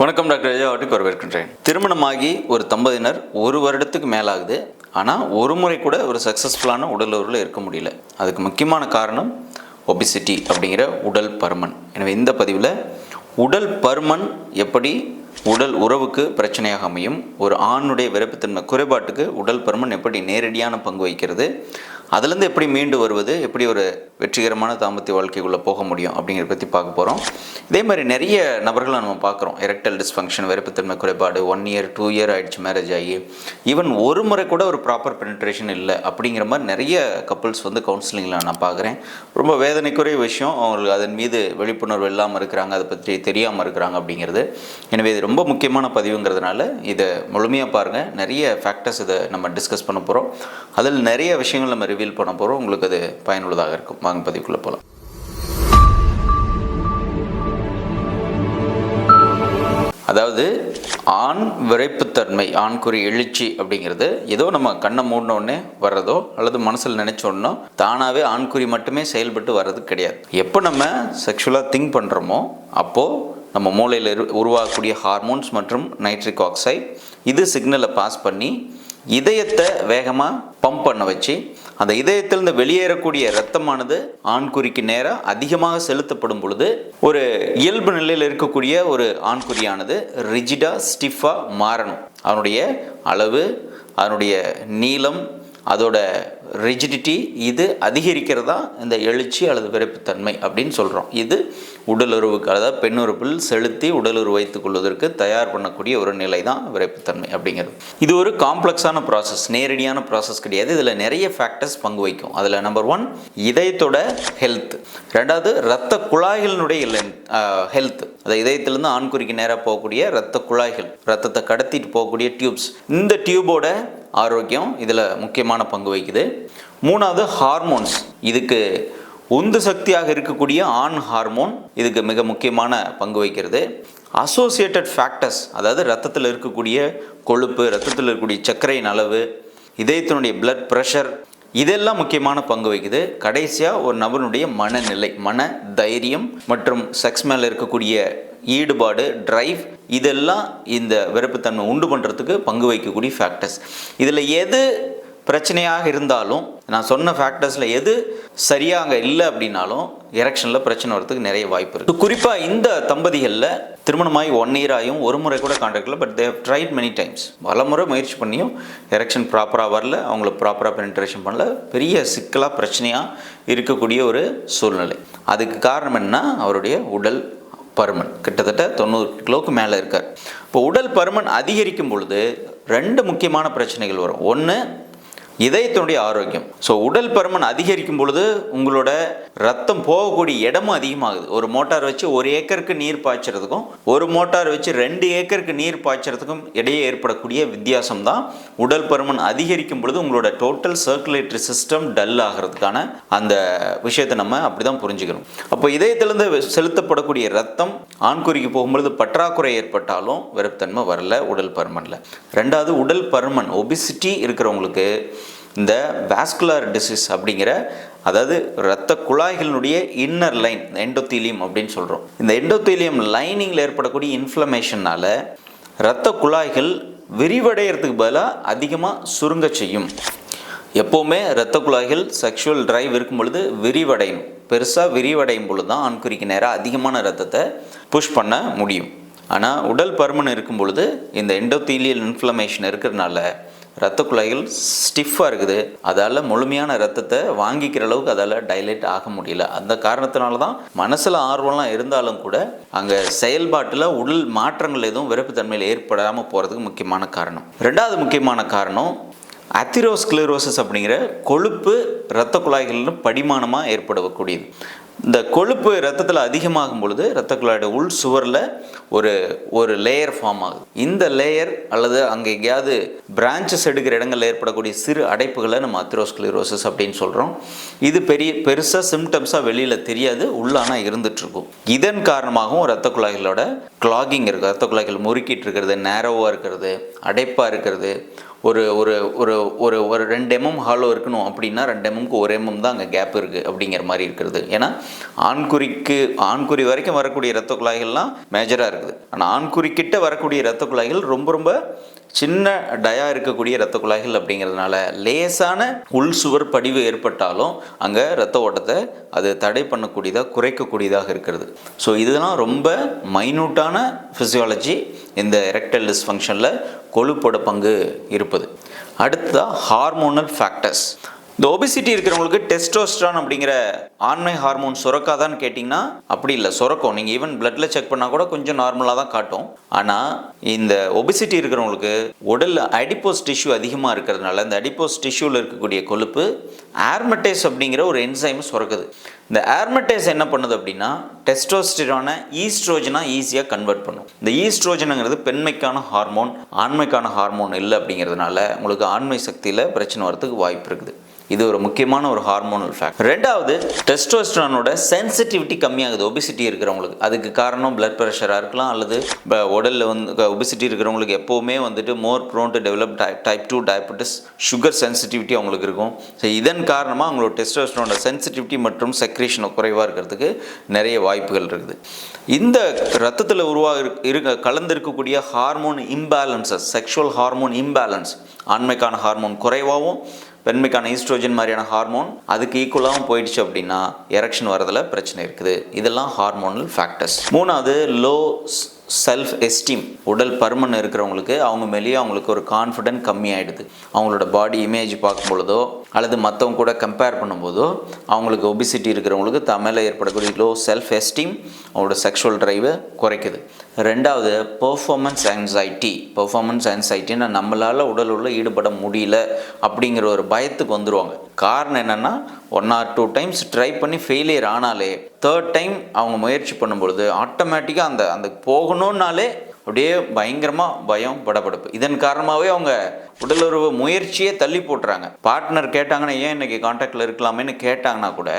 வணக்கம் டாக்டர் ராஜாவாட்டுக்கு வரவேற்கின்றேன். திருமணமாகி ஒரு தம்பதியினர் ஒரு வருடத்துக்கு மேலாகுது. ஆனால் ஒரு முறை கூட ஒரு சக்ஸஸ்ஃபுல்லான உடல் உறவில் இருக்க முடியல. அதுக்கு முக்கியமான காரணம் ஒபிசிட்டி அப்படிங்கிற உடல் பருமன். எனவே இந்த பதிவில் உடல் பருமன் எப்படி உடல் உறவுக்கு பிரச்சனையாக அமையும், ஒரு ஆணுடைய விருப்பத்தன்மை குறைபாட்டுக்கு உடல் பருமன் எப்படி நேரடியான பங்கு வகிக்கிறது, அதுலேருந்து எப்படி மீண்டு வருவது, எப்படி ஒரு வெற்றிகரமான தாம்பத்திய வாழ்க்கைக்குள்ளே போக முடியும் அப்படிங்கிறத பற்றி பார்க்க போகிறோம். இதே மாதிரி நிறைய நபர்களை நம்ம பார்க்குறோம். எரெக்டல் டிஸ்ஃபங்க்ஷன், விருப்பத்தன்மை குறைபாடு, 1 இயர் 2 இயர் ஆகிடுச்சு மேரேஜ் ஆகி, ஈவன் ஒரு முறை கூட ஒரு ப்ராப்பர் பெனிட்ரேஷன் இல்லை அப்படிங்கிற மாதிரி நிறைய கப்புள்ஸ் கவுன்சிலிங்கில் நான் பார்க்குறேன். ரொம்ப வேதனைக்குரிய விஷயம். அவங்களுக்கு அதன் மீது விழிப்புணர்வு இல்லாமல் இருக்கிறாங்க, அதை பற்றி தெரியாமல் இருக்கிறாங்க அப்படிங்கிறது. எனவே இது ரொம்ப முக்கியமான பதிவுங்கிறதுனால இதை முழுமையாக பாருங்கள். நிறைய ஃபேக்டர்ஸ் இதை நம்ம டிஸ்கஸ் பண்ண போகிறோம். அதில் நிறைய விஷயங்கள் நம்ம ரிவீல் பண்ண போகிறோம். உங்களுக்கு அது பயனுள்ளதாக இருக்கும். வாங்க பதிவுக்குள்ளே போகலாம். அதாவது ஆண் விரைப்புத்தன்மை, ஆண்குறி எழுச்சி அப்படிங்கிறது ஏதோ நம்ம கண்ணை மூடினோடனே வர்றதோ அல்லது மனசில் நினைச்சோடனோ தானாகவே ஆண்குறி மட்டுமே செயல்பட்டு வர்றது கிடையாது. எப்போ நம்ம செக்ஷுவலாக திங்க் பண்ணுறோமோ அப்போது நம்ம மூளையில் உருவாகக்கூடிய ஹார்மோன்ஸ் மற்றும் நைட்ரிக் ஆக்சைடு இது சிக்னலை பாஸ் பண்ணி இதயத்தை வேகமாக பம்ப் பண்ண வச்சு அந்த இதயத்திலிருந்து வெளியேறக்கூடிய இரத்தமானது ஆண்குறிக்கு நேராக அதிகமாக செலுத்தப்படும் பொழுது ஒரு இயல்பு நிலையில் இருக்கக்கூடிய ஒரு ஆண்குறியானது ரிஜிடாக ஸ்டிஃபாக மாறணும். அதனுடைய அளவு, அதனுடைய நீளம், அதோட ரிஜிடிட்டி இது அதிகரிக்கிறதா இந்த எழுச்சி அல்லது விரைப்புத்தன்மை அப்படின்னு சொல்கிறோம். இது உடலுறவுக்கு, அதாவது பெண்ணுறுப்பில் செலுத்தி உடலுறவு வைத்துக் கொள்வதற்கு தயார் பண்ணக்கூடிய ஒரு நிலை தான் விரைப்புத்தன்மை அப்படிங்கிறது. இது ஒரு காம்ப்ளெக்ஸான ப்ராசஸ், நேரடியான ப்ராசஸ் கிடையாது. இதில் நிறைய ஃபேக்டர்ஸ் பங்கு வைக்கும். அதில் நம்பர் 1 இதயத்தோட ஹெல்த், 2வது இரத்த குழாய்களினுடைய ஹெல்த், அதாவது இதயத்திலேருந்து ஆண்குறிக்கு நேராக போகக்கூடிய இரத்த குழாய்கள், ரத்தத்தை கடத்திட்டு போகக்கூடிய டியூப்ஸ், இந்த டியூபோட ஆரோக்கியம் இதில் முக்கியமான பங்கு வகிக்குது. 3வது ஹார்மோன்ஸ், இதுக்கு உந்து சக்தியாக இருக்கக்கூடிய ஆண் ஹார்மோன் இதுக்கு மிக முக்கியமான பங்கு வகிக்கிறது. அசோசியேட்டட் ஃபேக்டர்ஸ், அதாவது ரத்தத்தில் இருக்கக்கூடிய கொழுப்பு, ரத்தத்தில் இருக்கக்கூடிய சர்க்கரையின் அளவு, இதயத்தினுடைய பிளட் ப்ரெஷர், இதெல்லாம் முக்கியமான பங்கு வகிக்குது. கடைசியாக ஒரு நபருடைய மனநிலை, மன தைரியம் மற்றும் செக்ஸ் மேலே இருக்கக்கூடிய ஈடுபாடு, டிரைவ், இதெல்லாம் இந்த விருப்பத்தன்மை உண்டு பண்ணுறதுக்கு பங்கு வகிக்கக்கூடிய ஃபேக்டர்ஸ். இதில் எது பிரச்சனையாக இருந்தாலும், நான் சொன்ன ஃபேக்டர்ஸில் எது சரியாக இல்லை அப்படின்னாலும் எரெக்ஷனில் பிரச்சனை வரதுக்கு நிறைய வாய்ப்பு இருக்குது. குறிப்பாக இந்த தம்பதிகளில் திருமணமாகி 1 இயர் ஆகியும் ஒரு முறை கூட கான்டாக்டில், but they have tried many times, பல முறை முயற்சி பண்ணியும் எரெக்ஷன் ப்ராப்பராக வரல, அவங்கள ப்ராப்பராக பெனிட்ரேஷன் பண்ணல, பெரிய சிக்கலாக பிரச்சனையாக இருக்கக்கூடிய ஒரு சூழ்நிலை. அதுக்கு காரணம் என்ன? அவருடைய உடல் பருமன் கிட்டத்தட்ட 90 கிலோவுக்கு மேலே இருக்கார். இப்போ உடல் பருமன் அதிகரிக்கும் பொழுது 2 முக்கியமான பிரச்சனைகள் வரும். 1 இதயத்தினுடைய ஆரோக்கியம். ஸோ உடல் பருமன் அதிகரிக்கும் பொழுது உங்களோட ரத்தம் போகக்கூடிய இடமும் அதிகமாகுது. ஒரு மோட்டார் வச்சு 1 ஏக்கருக்கு நீர் பாய்ச்சறதுக்கும் ஒரு மோட்டார் வச்சு 2 ஏக்கருக்கு நீர் பாய்ச்சறதுக்கும் இடையே ஏற்படக்கூடிய வித்தியாசம் தான் உடல் பருமன் அதிகரிக்கும் பொழுது உங்களோட டோட்டல் சர்க்குலேட்டரி சிஸ்டம் டல் ஆகிறதுக்கான அந்த விஷயத்தை நம்ம அப்படி தான் புரிஞ்சுக்கணும். அப்போ இதயத்திலிருந்து செலுத்தப்படக்கூடிய ரத்தம் ஆண்குறிக்கு போகும்பொழுது பற்றாக்குறை ஏற்பட்டாலும் விருப்பத்தன்மை வரல உடல் பருமனில். 2வது உடல் பருமன், ஒபிசிட்டி இருக்கிறவங்களுக்கு இந்த வாஸ்குலர் டிசீஸ் அப்படிங்கிற, அதாவது இரத்த குழாய்களினுடைய இன்னர் லைன், எண்டோத்தீலியம் அப்படின்னு சொல்கிறோம். இந்த எண்டோத்தீலியம் லைனிங்கில் ஏற்படக்கூடிய இன்ஃப்ளமேஷனால் இரத்த குழாய்கள் விரிவடைகிறதுக்கு பதிலாக அதிகமாக சுருங்க செய்யும். எப்போவுமே இரத்த குழாய்கள் செக்ஷுவல் டிரைவ் இருக்கும் பொழுது விரிவடையும், பெருசாக விரிவடையும் பொழுது தான் ஆண்குறிக்கு நேராக அதிகமான இரத்தத்தை புஷ் பண்ண முடியும். ஆனால் உடல் பருமன் இருக்கும் பொழுது இந்த எண்டோத்தீலியல் இன்ஃப்ளமேஷன் இருக்கிறதுனால இரத்த குழாய்கள் ஸ்டிஃபாக இருக்குது. அதால் முழுமையான இரத்தத்தை வாங்கிக்கிற அளவுக்கு அதால் டைலேட் ஆக முடியல. அந்த காரணத்தினால தான் மனசில் ஆர்வம்லாம் இருந்தாலும் கூட அங்கே செயல்பாட்டில் உடல் மாற்றங்கள் எதுவும் விருப்பத்தன்மையில் ஏற்படாமல் போகிறதுக்கு முக்கியமான காரணம். 2வது முக்கியமான காரணம் அத்திரோஸ்க்ளரோசிஸ் அப்படிங்கிற கொழுப்பு இரத்த குழாய்களில் படிமானமாக ஏற்படக்கூடியது. இந்த கொழுப்பு ரத்தத்தில் அதிகமாகும் பொழுது இரத்த குழாயோட உள் சுவரில் ஒரு லேயர் ஃபார்ம் ஆகுது. இந்த லேயர் அல்லது அங்கே எங்கேயாவது பிரான்ச்சஸ் எடுக்கிற இடங்களில் ஏற்படக்கூடிய சிறு அடைப்புகளை நம்ம அத்திரோஸ்க்ளரோசிஸ் அப்படின்னு சொல்கிறோம். இது பெருசாக சிம்டம்ஸாக வெளியில் தெரியாது, உள்ளானா இருந்துகிட்ருக்கும். இதன் காரணமாகவும் இரத்த குழாய்களோட கிளாகிங் இருக்குது, இரத்த குழாய்கள் முறுக்கிட்டு இருக்கிறது, நேரோவாக இருக்கிறது, அடைப்பாக இருக்கிறது, ஒரு ஒரு ஒரு ஒரு ஒரு 2 mm ஹாலோ இருக்கணும் அப்படின்னா 2 mmக்கு 1 mm தான் அங்கே கேப் இருக்குது அப்படிங்கிற மாதிரி இருக்கிறது. ஏன்னா ஆண்குறி வரைக்கும் வரக்கூடிய இரத்த குழாய்கள்லாம் மேஜராக இருக்குது. ஆனால் ஆண்குறிக்கிட்ட வரக்கூடிய இரத்த குழாய்கள் ரொம்ப ரொம்ப சின்ன டயா இருக்கக்கூடிய இரத்த குழாய்கள் அப்படிங்கிறதுனால லேசான உள் சுவர் படிவு ஏற்பட்டாலும் அங்கே இரத்த ஓட்டத்தை அது தடை பண்ணக்கூடியதாக குறைக்கக்கூடியதாக இருக்கிறது. ஸோ இதெல்லாம் ரொம்ப மைனூட்டான ஃபிசியாலஜி இந்த எரெக்டைல் டிஸ்ஃபங்க்ஷனில் கொழுப்போட பங்கு இருப்பது. அடுத்ததாக ஹார்மோனல் ஃபேக்டர்ஸ். இந்த ஒபிசிட்டி இருக்கிறவங்களுக்கு டெஸ்டோஸ்டரான் அப்படிங்கிற ஆண்மை ஹார்மோன் சுரக்காதான்னு கேட்டிங்கன்னா அப்படி இல்லை, சுரக்கும். நீங்கள் ஈவன் பிளட்டில் செக் பண்ணால் கூட கொஞ்சம் நார்மலாக தான் காட்டும். ஆனால் இந்த ஒபிசிட்டி இருக்கிறவங்களுக்கு உடலில் அடிப்போஸ் டிஷ்யூ அதிகமாக இருக்கிறதுனால இந்த அடிப்போஸ் டிஷ்யூவில் இருக்கக்கூடிய கொழுப்பு ஆர்மட்டேஸ் அப்படிங்கிற ஒரு என்சைம் சுரக்குது. இந்த ஆர்மட்டேஸ் என்ன பண்ணுது அப்படின்னா டெஸ்டோஸ்டிரானை ஈஸ்ட்ரோஜனாக ஈஸியாக கன்வெர்ட் பண்ணும். இந்த ஈஸ்ட்ரோஜனுங்கிறது பெண்மைக்கான ஹார்மோன், ஆண்மைக்கான ஹார்மோன் இல்லை அப்படிங்கிறதுனால உங்களுக்கு ஆண்மை சக்தியில் பிரச்சனை வரதுக்கு வாய்ப்பு இருக்குது. இது ஒரு முக்கியமான ஒரு ஹார்மோனல் ஃபேக்டர். ரெண்டாவது, டெஸ்டோஸ்டரானோட சென்சிட்டிவிட்டி கம்மியாகுது ஒபிசிட்டி இருக்கிறவங்களுக்கு. அதுக்கு காரணம் பிளட் ப்ரெஷராக இருக்கலாம், அல்லது உடலில் வந்து ஒபிசிட்டி இருக்கிறவங்களுக்கு எப்போவுமே வந்துட்டு more prone to develop type 2 diabetes, sugar sensitivity அவங்களுக்கு இருக்கும். ஸோ இதன் காரணமாக அவங்களோட டெஸ்டோஸ்டரானோட சென்சிட்டிவிட்டி மற்றும் செக்ரேஷன் குறைவாக இருக்கிறதுக்கு நிறைய வாய்ப்புகள் இருக்குது. இந்த ரத்தத்தில் கலந்திருக்கக்கூடிய hormone imbalances, sexual hormone imbalance, ஆண்மைக்கான ஹார்மோன் குறைவாகவும் பெண்மைக்கான ஈஸ்ட்ரோஜன் மாதிரியான ஹார்மோன் அதுக்கு ஈக்குவலாகவும் போயிடுச்சு அப்படின்னா எரெக்ஷன் வரதில் பிரச்சனை இருக்குது. இதெல்லாம் ஹார்மோனல் ஃபேக்டர்ஸ். மூணாவது, லோ செல்ஃப் எஸ்டீம். உடல் பருமன் இருக்கிறவங்களுக்கு அவங்க மேலேயே அவங்களுக்கு ஒரு கான்ஃபிடென்ட் கம்மியாயிடுது. அவங்களோட பாடி இமேஜ் பார்க்கும் பொழுதோ அல்லது மற்றவங்க கூட கம்பேர் பண்ணும்போதோ அவங்களுக்கு ஒபிசிட்டி இருக்கிறவங்களுக்கு தமிழில் ஏற்படக்கூடிய லோ செல்ஃப் எஸ்டீம் அவங்களோட செக்ஷுவல் ட்ரைவை குறைக்குது. ரெண்டாவது, பெர்ஃபார்மன்ஸ் ஆன்சைட்டின்னா நம்மளால் உடல் உள்ள ஈடுபட முடியல அப்படிங்கிற ஒரு பயத்துக்கு வந்துடுவாங்க. காரணம் என்னென்னா 1 or 2 times ட்ரை பண்ணி ஃபெயிலியர் ஆனாலே 3rd time அவங்க முயற்சி பண்ணும்பொழுது ஆட்டோமேட்டிக்காக அந்த போகணுன்னாலே அப்படியே பயங்கரமாக பயம், படபடப்பு. இதன் காரணமாகவே அவங்க உடலுறவு முயற்சியே தள்ளி போட்டுறாங்க. பார்ட்னர் கேட்டாங்கன்னா ஏன் இன்றைக்கி கான்டாக்டில் இருக்கலாமேன்னு கேட்டாங்கன்னா கூட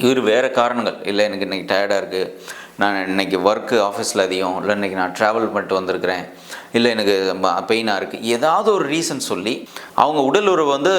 இவர் வேறு காரணங்கள், இல்லை எனக்கு இன்றைக்கி டயர்டாக இருக்குது, நான் இன்றைக்கி ஒர்க்கு ஆஃபீஸில் அதிகம், இல்லை இன்றைக்கி நான் ட்ராவல் பண்ணிட்டு வந்திருக்கிறேன், இல்லை எனக்கு பெயினாக இருக்குது, ஏதாவது ஒரு ரீசன் சொல்லி அவங்க உடல் உறவு வந்து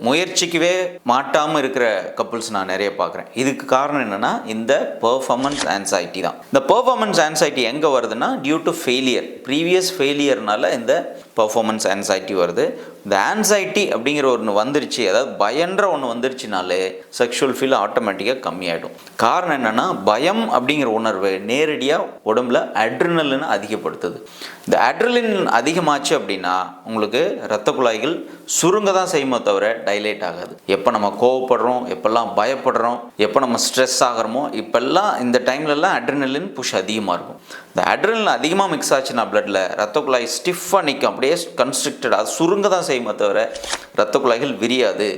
முயற்சிக்கவே மாட்டாமல் இருக்கிற கப்புள்ஸ் நான் நிறைய பார்க்குறேன். இதுக்கு காரணம் என்னென்னா இந்த பெர்ஃபார்மன்ஸ் ஆன்சைட்டி தான். இந்த பெர்ஃபார்மன்ஸ் ஆன்சைட்டி எங்கே வருதுன்னா டியூ டு ஃபெயிலியர், ப்ரீவியஸ் ஃபெயிலியர்னால இந்த பெர்ஃபார்மன்ஸ் ஆன்சைட்டி வருது. இந்த ஆன்சைட்டி அப்படிங்கிற ஒன்று வந்துருச்சு, அதாவது பயன்ற ஒன்று வந்துருச்சுனாலே செக்ஷுவல் ஃபீல் ஆட்டோமேட்டிக்காக கம்மியாயிடும். காரணம் என்னென்னா பயம் அப்படிங்கிற உணர்வு நேரடியாக உடம்புல அட்ரினலின் அதிகப்படுத்துது. இந்த அட்ரினலின் அதிகமாச்சு அப்படின்னா உங்களுக்கு இரத்த குழாய்கள் சுருங்க தான் செய்யுமோ தவிர டைலேட் ஆகாது. எப்போ நம்ம கோவப்படுறோம், எப்பெல்லாம் பயப்படுறோம், எப்போ நம்ம ஸ்ட்ரெஸ் ஆகிறோமோ இப்பெல்லாம் இந்த டைம்லலாம் அட்ரினலின் புஷ் அதிகமாக இருக்கும். இந்த அட்ரினலின் அதிகமாக மிக்ஸ் ஆச்சுன்னா பிளட்டில் இரத்த குழாய் ஸ்டிஃபாக நிற்கும், அப்படியே கன்ஸ்ட்ரிக்டட், அது சுருங்க தான் செய்யுமோ தவிர இரத்த குழாய்கள் விரியாது.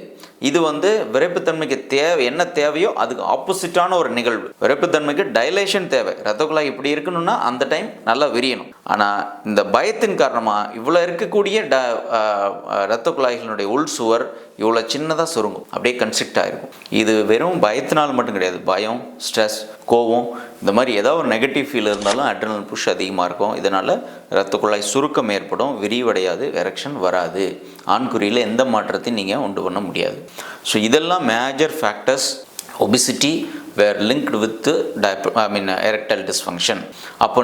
இது வந்து விரைப்புத்தன்மைக்கு என்ன தேவையோ அதுக்கு ஆப்போசிட்டான ஒரு நிகழ்வு. விரைப்புத்தன்மைக்கு டைலேஷன் தேவை, இரத்த குழாய் இப்படி இருக்கணும்னா அந்த டைம் நல்லா விரியணும். ஆனால் இந்த பயத்தின் காரணமாக இவ்வளோ இருக்கக்கூடிய இரத்த குழாய்களுடைய உள் சுவர் இவ்வளோ சின்னதாக சுருங்கும், அப்படியே கன்ஸ்ட்ரிக்ட் ஆகிருக்கும். இது வெறும் பயத்தினால் மட்டும் கிடையாது, பயம், ஸ்ட்ரெஸ், கோவம், இந்த மாதிரி ஏதாவது ஒரு நெகட்டிவ் ஃபீல் இருந்தாலும் அட்ரினல் புஷ் அதிகமாக இருக்கும். இதனால் இரத்த குழாய் சுருக்கம் ஏற்படும், விரிவடையாது, எரெக்ஷன் வராது. ஆண்குறியில் எந்த மாற்றத்தையும் நீங்கள் உண்டு பண்ண முடியாது. ஸோ இதெல்லாம் major factors obesity were linked with erectile dysfunction. அப்போ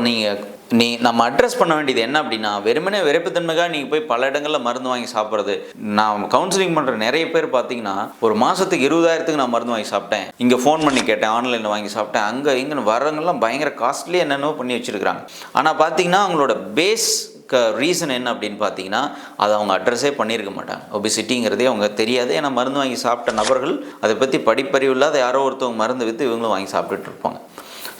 நம்ம அட்ரஸ் பண்ண வேண்டியது என்ன அப்படின்னா, வெறுமனே விரைப்புத்தன்மைக்காக நீங்கள் போய் பல இடங்களில் மருந்து வாங்கி சாப்பிட்றது. நான் கவுன்சிலிங் பண்ணுற நிறைய பேர் பார்த்தீங்கன்னா ஒரு மாதத்துக்கு 20,000 நான் மருந்து வாங்கி சாப்பிட்டேன், இங்கே ஃபோன் பண்ணி கேட்டேன், ஆன்லைனில் வாங்கி சாப்பிட்டேன், அங்கே இங்கேன்னு வரவங்கெல்லாம் பயங்கர காஸ்ட்லி என்னென்னோ பண்ணி வச்சுருக்கிறாங்க. ஆனால் பார்த்தீங்கன்னா அவங்களோட பேஸ் ரீசன் என்ன அப்படின்னு பார்த்தீங்கன்னா அதை அவங்க அட்ரஸே பண்ணியிருக்க மாட்டாங்க. ஒபிசிட்டிங்கிறதே அவங்க தெரியாது. ஏன்னா மருந்து வாங்கி சாப்பிட்ட நபர்கள் அதை பற்றி படிப்பறிவு இல்லாத யாரோ ஒருத்தவங்க மருந்து விற்று இவங்களும் வாங்கி சாப்பிட்டுட்டு இருப்பாங்க.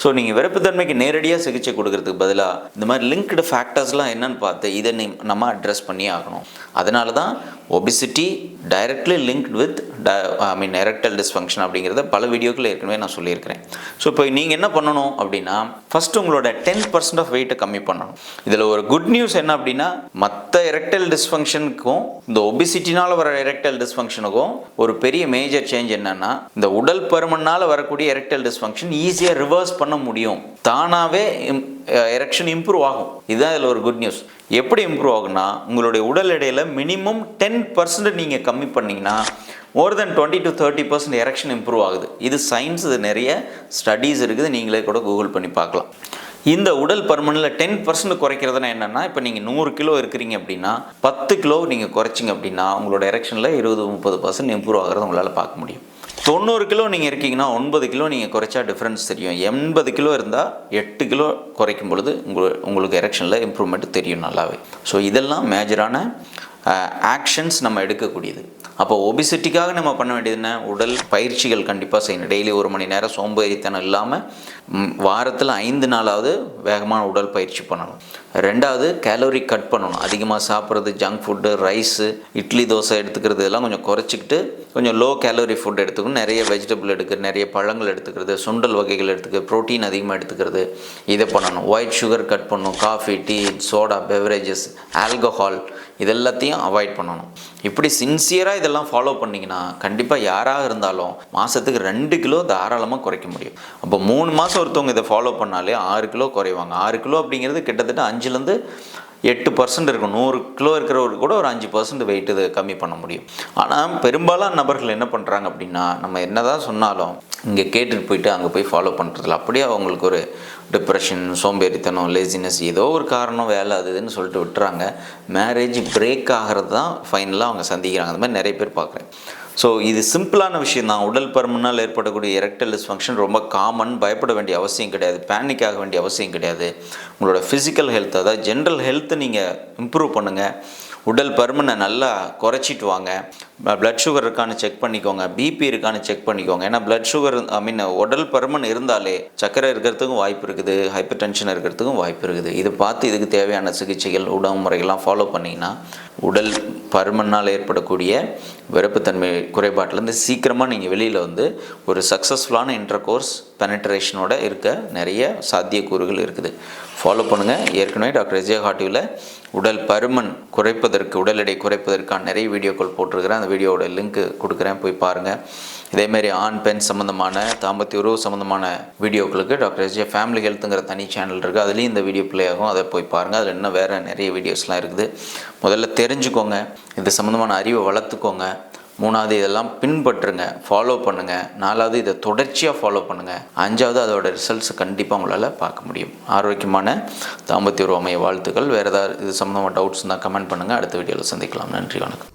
ஸோ நீங்கள் விரைப்புத்தன்மைக்கு நேரடியாக சிகிச்சை கொடுக்கறதுக்கு பதிலாக இந்த மாதிரி லிங்க்டு ஃபேக்டர்ஸ்லாம் என்னென்னு பார்த்து இதை நம்ம அட்ரஸ் பண்ணி ஆகணும். அதனால தான் obesity directly linked with erectile dysfunction அப்படிங்கிறத பல வீடியோக்கள் ஏற்கனவே நான் சொல்லியிருக்கிறேன். ஸோ இப்போ நீங்கள் என்ன பண்ணணும் அப்படின்னா ஃபஸ்ட்டு உங்களோட 10% ஆஃப் வெயிட்டை கம்மி பண்ணணும். இதில் ஒரு குட் நியூஸ் என்ன அப்படின்னா மற்ற எரெக்டைல் டிஸ்ஃபங்க்ஷனுக்கும் இந்த ஒபிசிட்டினால் வர எரெக்டைல் டிஸ்ஃபங்க்ஷனுக்கும் ஒரு பெரிய மேஜர் சேஞ்ச் என்னென்னா இந்த உடல் பருமனால் வரக்கூடிய எரெக்டைல் டிஸ்ஃபங்க்ஷன் ஈஸியாக ரிவர்ஸ் பண்ண முடியும். தானாகவே எரெக்ஷன் இம்ப்ரூவ் ஆகும். இதுதான் இதில் ஒரு குட் நியூஸ். எப்படி இம்ப்ரூவ் ஆகுனா, உங்களுடைய உடல் எடையில் மினிமம் 10% நீங்கள் கம்மி பண்ணிங்கன்னா மோர் தென் 20 to 30% எரெக்ஷன் இம்ப்ரூவ் ஆகுது. இது சயின்ஸ், இது நிறைய ஸ்டடீஸ் இருக்குது, நீங்களே கூட கூகுள் பண்ணி பார்க்கலாம். இந்த உடல் பருமனில் 10% குறைக்கிறதுனா என்னென்னா, இப்போ நீங்கள் 100 கிலோ இருக்கிறீங்க அப்படின்னா 10 கிலோ நீங்கள் குறைச்சிங்க அப்படின்னா உங்களோட எரெக்ஷனில் 20-30% இம்ப்ரூவ் ஆகிறத உங்களால் பார்க்க முடியும். 90 கிலோ நீங்கள் இருக்கீங்கன்னா 9 கிலோ நீங்கள் குறைச்சா டிஃப்ரென்ஸ் தெரியும். 80 கிலோ இருந்தால் 8 கிலோ குறைக்கும் பொழுது உங்களுக்கு எரெக்ஷனில் இம்ப்ரூவ்மெண்ட் தெரியும் நல்லாவே. ஸோ இதெல்லாம் மேஜரான ஆக்ஷன்ஸ் நம்ம எடுக்கக்கூடியது. அப்போ ஒபிசிட்டிக்காக நம்ம பண்ண வேண்டியது என்ன? உடல் பயிற்சிகள் கண்டிப்பாக செய்யணும். டெய்லி 1 மணி நேரம் சோம்பேறித்தனம் இல்லாமல் வாரத்தில் 5 நாளாவது வேகமான உடல் பயிற்சி பண்ணணும். 2வது கேலரி கட் பண்ணணும். அதிகமாக சாப்பிட்றது, junk food, rice, idli dosa எடுத்துக்கிறது இதெல்லாம் கொஞ்சம் குறைச்சிக்கிட்டு கொஞ்சம் லோ கேலரி ஃபுட் எடுத்துக்கணும். நிறைய வெஜிடபிள் எடுக்கிறது, நிறைய பழங்கள் எடுத்துக்கிறது, சுண்டல் வகைகள் எடுத்துக்கிறது, ப்ரோட்டீன் அதிகமாக எடுத்துக்கிறது, இதை பண்ணணும். ஒயிட் சுகர் கட் பண்ணணும். Coffee, tea, soda, beverages, alcohol இதெல்லாத்தையும் அவாய்ட் பண்ணணும். இப்படி சின்சியராக இதெல்லாம் ஃபாலோ பண்ணிங்கன்னா கண்டிப்பாக யாராக இருந்தாலும் மாதத்துக்கு 2 கிலோ தாராளமாக குறைக்க முடியும். அப்போ 3 மாதம் ஒருத்தவங்க இதை ஃபாலோ பண்ணாலே 6 கிலோ குறைவாங்க. 6 கிலோ அப்படிங்கிறது கிட்டத்தட்ட 5-8% இருக்கும். 100 கிலோ இருக்கிறவருக்கு கூட ஒரு 5% வெயிட் இது கம்மி பண்ண முடியும். ஆனால் பெரும்பாலான நபர்கள் என்ன பண்ணுறாங்க அப்படின்னா, நம்ம என்ன தான் சொன்னாலும் இங்கே கேட்டுட்டு போயிட்டு அங்கே போய் ஃபாலோ பண்ணுறதில்ல. அப்படியே அவங்களுக்கு ஒரு டிப்ரெஷன், சோம்பேறித்தனம், லேசினஸ், ஏதோ ஒரு காரணம், வேலை அது இதுன்னு சொல்லிட்டு விட்டுறாங்க. மேரேஜ் பிரேக் ஆகிறது தான் ஃபைனலாக அவங்க சந்திக்கிறாங்க. அந்த மாதிரி நிறைய பேர் பார்க்குறேன். ஸோ இது சிம்பிளான விஷயம் தான். உடல் பருமனால் ஏற்படக்கூடிய எரெக்டைல் டிஸ்ஃபங்க்ஷன் ரொம்ப காமன். பயப்பட வேண்டிய அவசியம் கிடையாது, பேனிக் ஆக வேண்டிய அவசியம் கிடையாது. உங்களோட ஃபிசிக்கல் ஹெல்த், அதாவது ஜென்ரல் ஹெல்த்தை நீங்கள் இம்ப்ரூவ் பண்ணுங்கள். உடல் பருமனை நல்லா குறைச்சிட்டு வாங்க. பிளட் சுகர் இருக்கான்னு செக் பண்ணிக்கோங்க, பிபி இருக்கான்னு செக் பண்ணிக்கோங்க. ஏன்னா பிளட் சுகர் உடல் பருமன் இருந்தாலே சர்க்கரை இருக்கிறதுக்கும் வாய்ப்பு இருக்குது, ஹைப்பர் டென்ஷன் இருக்கிறதுக்கும் வாய்ப்பு இருக்குது. இதை பார்த்து இதுக்கு தேவையான சிகிச்சைகள், உணவு முறைகள்லாம் ஃபாலோ பண்ணிங்கன்னா உடல் பருமனால் ஏற்படக்கூடிய விருப்பத்தன்மை குறைபாட்டிலேருந்து சீக்கிரமாக நீங்கள் வெளியில் வந்து ஒரு சக்ஸஸ்ஃபுல்லான இன்டர்கோர்ஸ் பெனட்ரேஷனோட இருக்க நிறைய சாத்தியக்கூறுகள் இருக்குது. ஃபாலோ பண்ணுங்கள். ஏற்கனவே டாக்டர் எஸ் ஜே ஹார்டிவில் உடல் பருமன் குறைப்பதற்கு, உடல் எடை குறைப்பதற்கான நிறைய வீடியோக்கள் போட்டிருக்கிறேன். அந்த வீடியோவோட லிங்க் கொடுக்குறேன், போய் பாருங்கள். இதேமாரி ஆண் பெண் சம்மந்தமான, தாம்பத்திய உறவு சம்மந்தமான வீடியோக்களுக்கு டாக்டர் எஸ் ஜே ஃபேமிலி ஹெல்த்துங்கிற தனி சேனல் இருக்குது. அதுலேயும் இந்த வீடியோ ப்ளே ஆகும், அதை போய் பாருங்கள். அதில் இன்னும் வேறு நிறைய வீடியோஸ்லாம் இருக்குது. முதல்ல தெரிஞ்சுக்கோங்க, இது சம்மந்தமான அறிவை வளர்த்துக்கோங்க. 3வது இதெல்லாம் பின்பற்றுங்க, ஃபாலோ பண்ணுங்கள். 4வது இதை தொடர்ச்சியாக ஃபாலோ பண்ணுங்கள். 5வது அதோட ரிசல்ட்ஸ் கண்டிப்பாக உங்களால் பார்க்க முடியும். ஆரோக்கியமான தாம்பத்திய உறவு அமைய வாழ்த்துக்கள். வேறு ஏதாவது இது சம்மந்தமாக டவுட்ஸ் இருந்தால் கமெண்ட் பண்ணுங்கள். அடுத்த வீடியோவில் சந்திக்கலாம். நன்றி, வணக்கம்.